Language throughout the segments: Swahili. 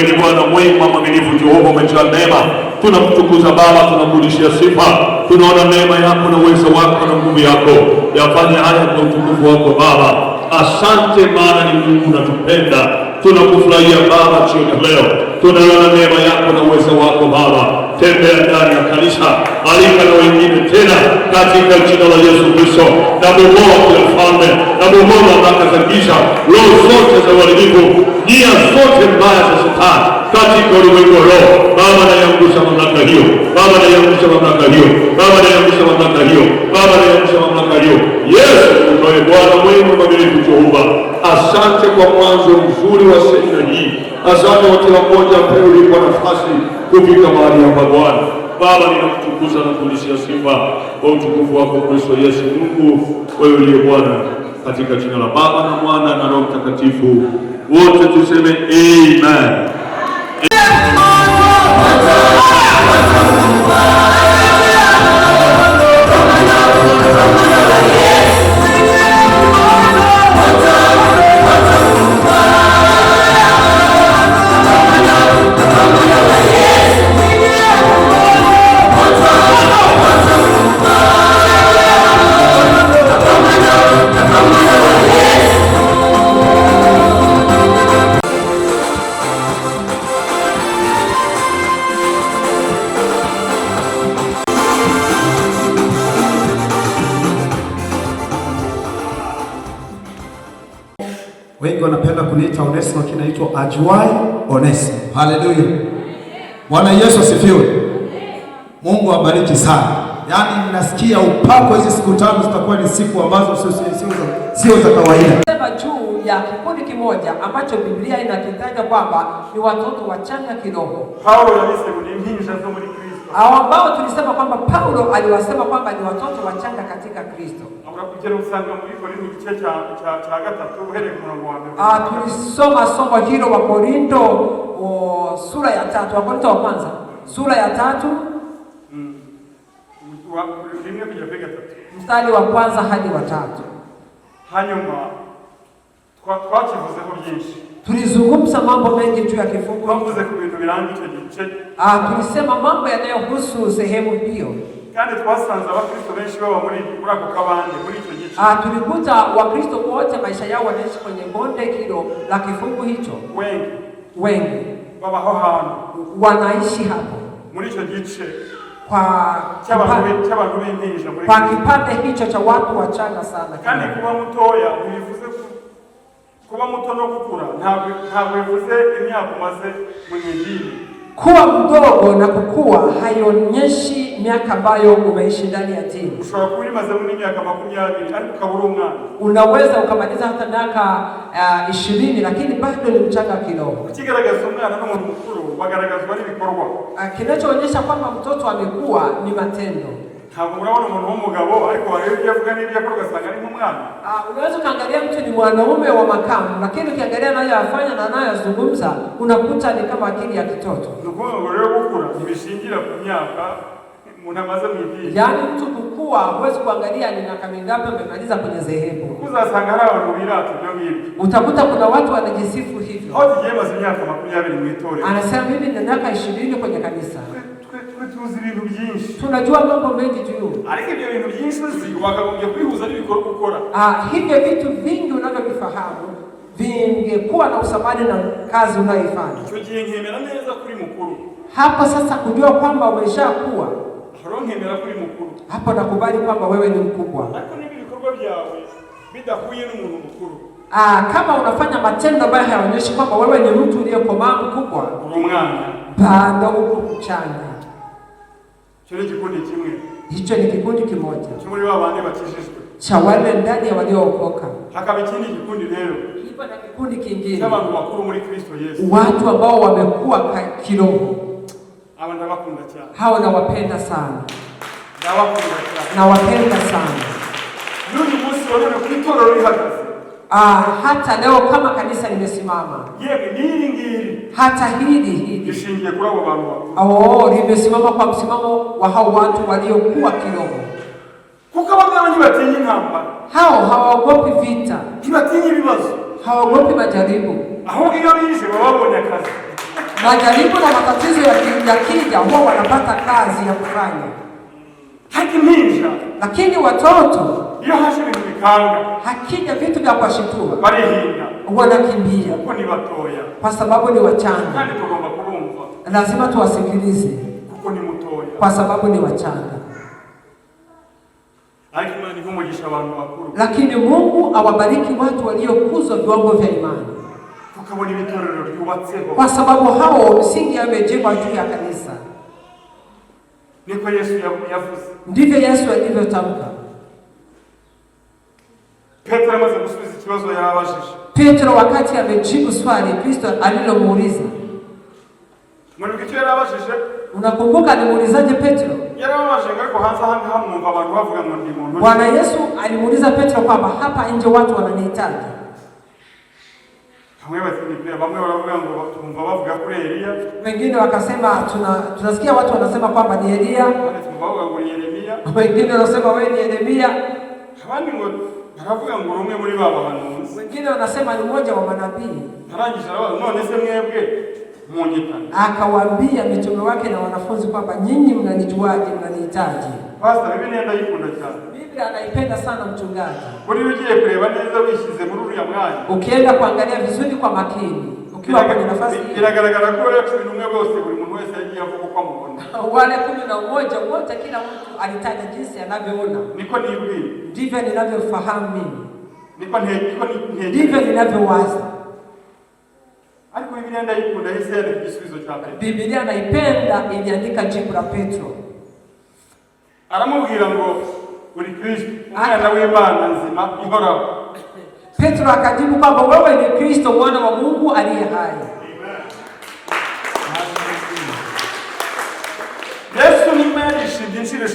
ni Bwana mwema mwaminifu. Jehova, umejaa neema, tunakutukuza Baba, tunakurudishia sifa. Tunaona neema yako na uwezo wako na nguvu yako yafanye haya kwa utukufu wako Baba. Asante maana ni Mungu unatupenda. Tunakufurahia Baba jioni leo. Tunaona neema yako na uwezo wako Baba. Tembea ndani ya kanisa, alika na wengine tena katika jina la Yesu Kristo. Na bomoa kila falme, na bomoa mamlaka za giza, roho zote za uharibifu, nia zote mbaya za Shetani katika ulimwengu wa roho. Baba, naiangusha mamlaka hiyo. Baba, naiangusha mamlaka hiyo. Baba, naiangusha mamlaka hiyo. Baba, naiangusha mamlaka hiyo. Yesu, utoe Bwana mwema mwaminifu Jehova. Asante kwa mwanzo mzuri wa semina hii. Asante kwa kila mmoja ambaye ulipo nafasi kufika mahali hapa Bwana. Baba, ninakutukuza na kurudishia sifa kwa utukufu wako Kristo Yesu. Mungu wewe uliye Bwana, katika jina la Baba na Mwana na Roho Mtakatifu, wote tuseme amen. Wengi wanapenda kuniita Onesimo, lakini naitwa Ajuai Onesimo. Haleluya. Bwana Yesu asifiwe. Mungu abariki sana. Yaani ninasikia upako hizi siku tano zitakuwa ni siku ambazo sio za kawaida. Sema juu ya kikundi kimoja ambacho Biblia inakitaja kwamba ni watoto wachanga kiroho. Paulo alisema ni impinja zo muri Kristo. Ambao tulisema kwamba Paulo aliwasema kwamba ni watoto wachanga katika Kristo. Kugera usanga muri Korinto igice cha gatatu uhereye ku murongo wa mbere. Tulisoma somo hilo wa Korinto sura ya 3, wa Korinto wa kwanza sura ya 3 mstari wa kwanza hadi wa 3. Hanyuma twakivuzeho byinshi. Tulizungumza mambo mengi juu ya kifungu. Twavuze ku bintu biranga icyo gice. Tulisema mambo yanayohusu sehemu hiyo. Kandi twasanze abakristo benshi baba muri ako kabande muri icyo gice. Tulikuta wakristo wote maisha yao wanaishi kwenye bonde hilo la kifungu hicho. Wengi babaho hantu wanaishi hapo muri icyo gice kwa kipande hicho cha watu wachanga sana. Kandi kuba mutoya bivuze kuba muto no gukura ntabwo bivuze imyaka umaze mu Injili. Kuwa mdogo na kukua haionyeshi miaka ambayo umeishi ndani ya dini. Ushobora kuba umaze muri miaka 20 ariko ukabura umwana. Unaweza ukamaliza hata miaka 20 lakini bado ni mchanga kidogo. Kigaragaza umwana n'umuntu mukuru bagaragazwa n'ibikorwa. Kinachoonyesha kwamba mtoto amekuwa ni matendo. Ntabwo murabona umuntu w'umugabo ariko wareba ibyo avuga n'ibyo akora ugasanga ari nk'umwana. Unaweza kaangalia mtu ni mwanaume wa makamu, lakini ukiangalia naye afanya na naye azungumza unakuta ni kama akili ya kitoto. Nuko rero gukura ntibishingira ku myaka umuntu amaze mu idini. Yaani mtu kukua huwezi kuangalia ni miaka mingapi amemaliza kwenye dhehebu. Uzasanga hari abantu birata byo ngibyo. Utakuta kuna watu wanajisifu hivyo. Hadi je maze imyaka 20 mu itorero. Anasema mimi nina miaka 20 kwenye kanisa. Tuzi ibintu byinshi. Tunajua mambo mengi juu. Ariko ibyo bintu byinshi wakagombye kwihuza n'ibikorwa ukora. Hivyo vitu vingi unavyovifahamu vingekuwa na usamani na kazi unayoifanya. Icyo gihe nkemera neza kuri mukuru. Hapo sasa kujua kwamba umeshakuwa. Nkemera kuri mukuru. Hapo nakubali kwamba wewe ni mkubwa. Ariko n'ibikorwa byawe bidahuye n'umuntu mukuru. Kama unafanya matendo ambayo hayaonyeshi kwamba wewe ni mtu uliyekomaa mkubwa, bado uko mchanga. Hicho ni kikundi kimoja cha wale ndani ya waliookoka. Kipo na kikundi kingine watu ambao wamekuwa kiroho. Hao nawapenda sana. Nawapenda sana. Hata leo kama kanisa limesimama, hata hili limesimama kwa msimamo wa hao watu waliokuwa kiroho. Hao hawaogopi vita, hawaogopi majaribu. Majaribu na matatizo yakija huwa wanapata kazi ya kufanya. Hakiminja. Lakini watoto iyo hashe ibintu bikanga, hakija vitu vya kuwashitua, barihinda, wanakimbia kuko ni batoya, kwa sababu ni wachanga. Kandi tugomba kubumva, lazima tuwasikilize kuko ni mutoya, kwa sababu ni wachanga. Lakini Mungu awabariki watu waliokuzwa viwango vya imani, kwa sababu hao msingi yamejengwa juu ya kanisa. Niko Yesu yavuze, ndivyo Yesu alivyotamka. Petro amaze gusubiza ikibazo yabajije, Petro wakati amejibu swali Kristo alilomuuliza, mwana kitu yarabajije, unakumbuka alimuulizaje Petro? Yarabajije ariko hanze handi hamwumva abantu bavuga ngo ndi muntu. Bwana Yesu alimuuliza Petro kwamba hapa nje watu wananihitaji. Bamwe baravuga ngo tumva bavuga kuri Elia, wengine wakasema tunasikia watu wanasema kwamba ni Elia, tumva ngo ni Yeremia, wengine wanasema wewe ni Yeremia, abandi ngo baravuga ngo rumwe muri baba banuzi, wengine wanasema ni mmoja wa manabii. Arangije arabaza none se mwebwe munyitana? Akawaambia mitume wake na wanafunzi kwamba nyinyi mnanijuaje, mnanihitaji? Pastor, Biblia ndaikunda cyane. Biblia anaipenda sana mchungaji. Kuri ugiye kureba neza wishyize muri uriya mwanya, ukienda kuangalia vizuri kwa makini, ukiwa kwenye nafasi hii, biragaragara ko ya 11 bose buri muntu wese yagiye avuga uko amubona. Wale 11 wote kila mtu alitaja jinsi anavyoona. Niko nibwi, ndivyo ninavyofahamu mimi, ndivyo ninavyowaza. Ariko Biblia ndaikunda hese ni kisubizo cha Petro. Biblia anaipenda iliandika jibu la Petro. Aramubwira ngo uri Kristo, umwana w'Imana nzima ihoraho. Petro akajibu kwamba wewe ni Kristo, mwana wa Mungu aliye hai. Yesu ni mwarishimye inshuro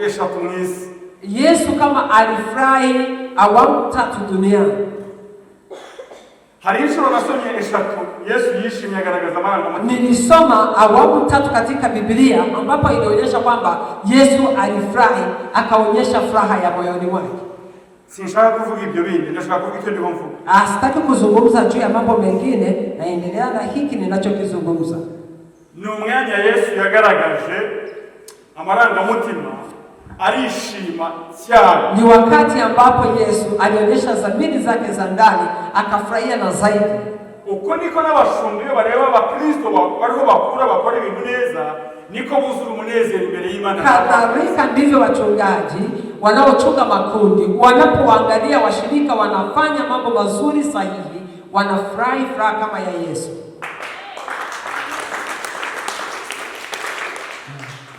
eshatu mwisi. Yesu kama alifurahi awamu 3 duniani. Hari inshuro nasomye eshatu Yesu yishimye agaragaza amarangamutima. Nilisoma awamu 3 katika Biblia ambapo inaonyesha kwamba Yesu alifurahi, akaonyesha furaha ya moyoni mwake. Sinshaka kuvuga ibyo bindi, ndashaka kuvuga icyo ndimo mvuga. Sitaki kuzungumza juu ya mambo mengine, naendelea na hiki ninachokizungumza. Ni umwanya Yesu yagaragaje amarangamutima, arishima cyane. Ni wakati ambapo Yesu alionyesha dhamiri zake za ndani, akafurahia na zaidi. Uko niko n'abashumba iyo bareba abakristo bariho bakura bakora ibintu neza, niko buzura umunezero imbere y'Imana. Kadhalika ndivyo wachungaji wanaochunga makundi wanapoangalia washirika wanafanya mambo mazuri sahihi, wanafurahi furaha kama ya Yesu.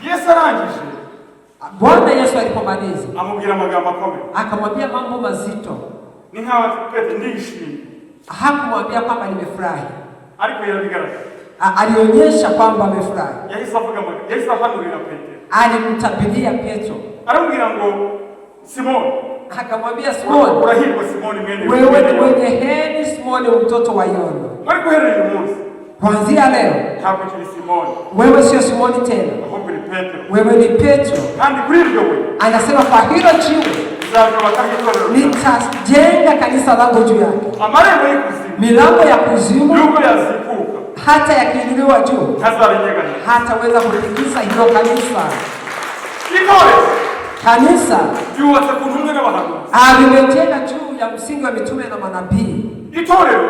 Yesu arangije, Bwana Yesu alipomaliza amubwira amagambo akomeye, akamwambia mambo mazito. Ni nkaho Petro ndishimye. Hakumwambia kwamba nimefurahi, ariko yarabigaragaza, alionyesha kwamba amefurahi. Yahise ahanurira Petro, alimtabiria Petro, aramubwira ngo Simoni, akamwambia Simoni, urahirwa Simoni mwene wewe ni mwenye heri Simoni mtoto wa Yona. Ariko uhereye uyu munsi, kuanzia leo ntabwo ukiri Simoni, wewe sio Simoni tena, ahubwo ni Petro. Wewe ni Petro. Kandi kuri iryo we, anasema kwa hilo jiwe nitajenga kanisa langu juu yake. Amarembo y'ikuzimu, milango ya kuzimu nubwo yazikuka, hata yakiinuliwa juu, hataweza kutikisa hilo kanisa. Kanisa yubatse ku ntumwa n'abahanuzi, alimejenga juu ya msingi wa mitume na manabii. Itorero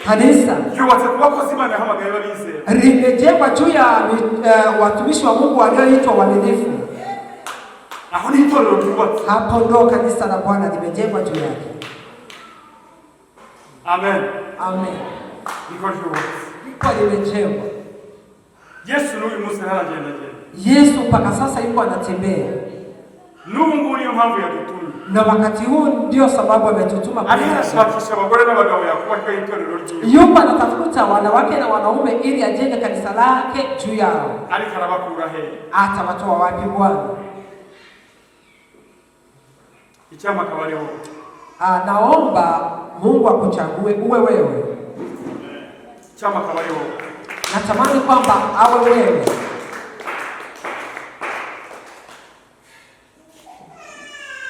kanisa yubatse ku bakozi Imana yahamagaye babizera, limejengwa juu ya watumishi wa Mungu walioitwa waaminifu. Aho ni itorero yubatse, hapo ndo kanisa la Bwana limejengwa juu yake. Amen. Amen. Niko limejengwa. Yesu n'uyu munsi aragenda. Yesu mpaka sasa yuko anatembea. N'ubu ngubu niyo mpamvu yadutumye, na wakati huu ndio sababu ametutuma kwa ashakisha abagore n'abagabo yakubaka itorero ryiwe. Yuko anatafuta wanawake na wanaume ili ajenge kanisa lake juu yao. Ariko arabakura he? Atawatoa wapi Bwana? Icyama kabariho. Naomba Mungu akuchague uwe wewe. Icyama kabariho. Natamani kwamba awe wewe.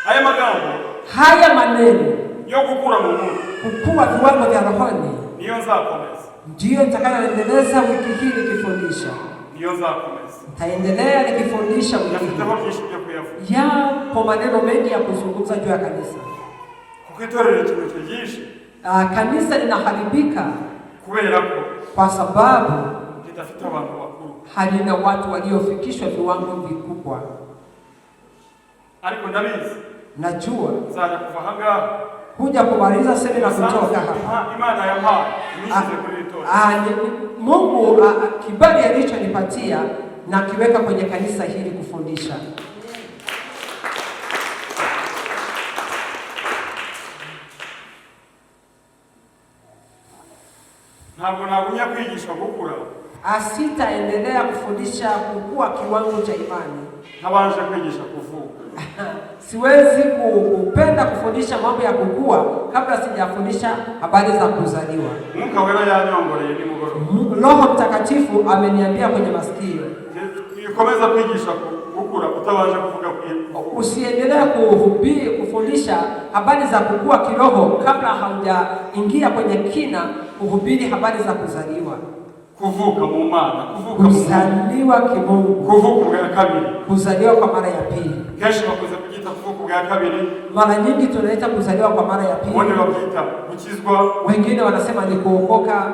Haya magambo, haya maneno yo gukura mu Mungu, kukua viwango vya rohoni, niyo nzakomeza, ndiyo nitakayoendeleza wiki hii nikifundisha, niyo nzakomeza, nitaendelea nikifundisha wiki hii. Yapo maneno mengi ya kuzungumza juu ya kanisa. Kuko itorero kimetugisha, kanisa linaharibika kubera ko kwa sababu litafita abantu bakuru, halina watu waliofikishwa viwango vikubwa. Ariko ndabizi, najua zaja kuva hanga kuja kumaliza semina kutoka hapa. Imana yampaye nishize kuri itorero. Mungu kibali alichonipatia na kiweka kwenye kanisa hili kufundisha. Ntabwo nagunya kwigisha gukura, sitaendelea kufundisha kukua kiwango cha imani. Ntabanje kwigisha kuvuka. Siwezi kupenda kufundisha mambo ya kukua kabla sijafundisha habari za kuzaliwa. Mungu wera yanyongoreye ni mugoro. Roho Mtakatifu ameniambia kwenye masikio, ukomeza kwigisha gukura utabanje kuvuga usiendelee kuhubiri kufundisha habari za kukua kiroho kabla haujaingia kwenye kina kuhubiri habari za kuzaliwa. Kuvuka mu Mana, kuzaliwa kimungu, kuvuka bwa kabiri, kuzaliwa kwa mara ya pili. Kesho bakuza kugita kuvuka bwa kabiri. Mara nyingi tunaita kuzaliwa kwa mara ya pili. Wone wapita kukizwa, wengine wanasema ni kuokoka,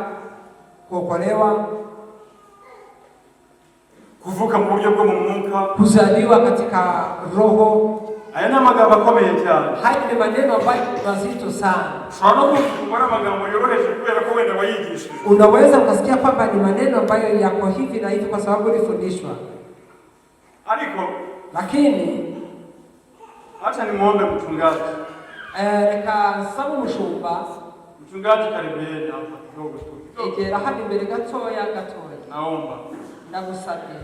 kuokolewa. Kuvuka mu buryo bwo mu mwuka, kuzaliwa katika roho. Aya ni amagambo akomeye cyane. Haya ni maneno ambayo mazito sana. Mbona magambo yoroheje kubera ko wenda wayigishije. Unaweza ukasikia kwamba ni maneno ambayo yako hivi na hivi kwa sababu ulifundishwa. Lakini acha nimuombe mchungaji. Nikasaba umushumba. Mchungaji karibuni hapa kidogo tu. Egera hadi mbere gatoya. Naomba. Ndagusabye.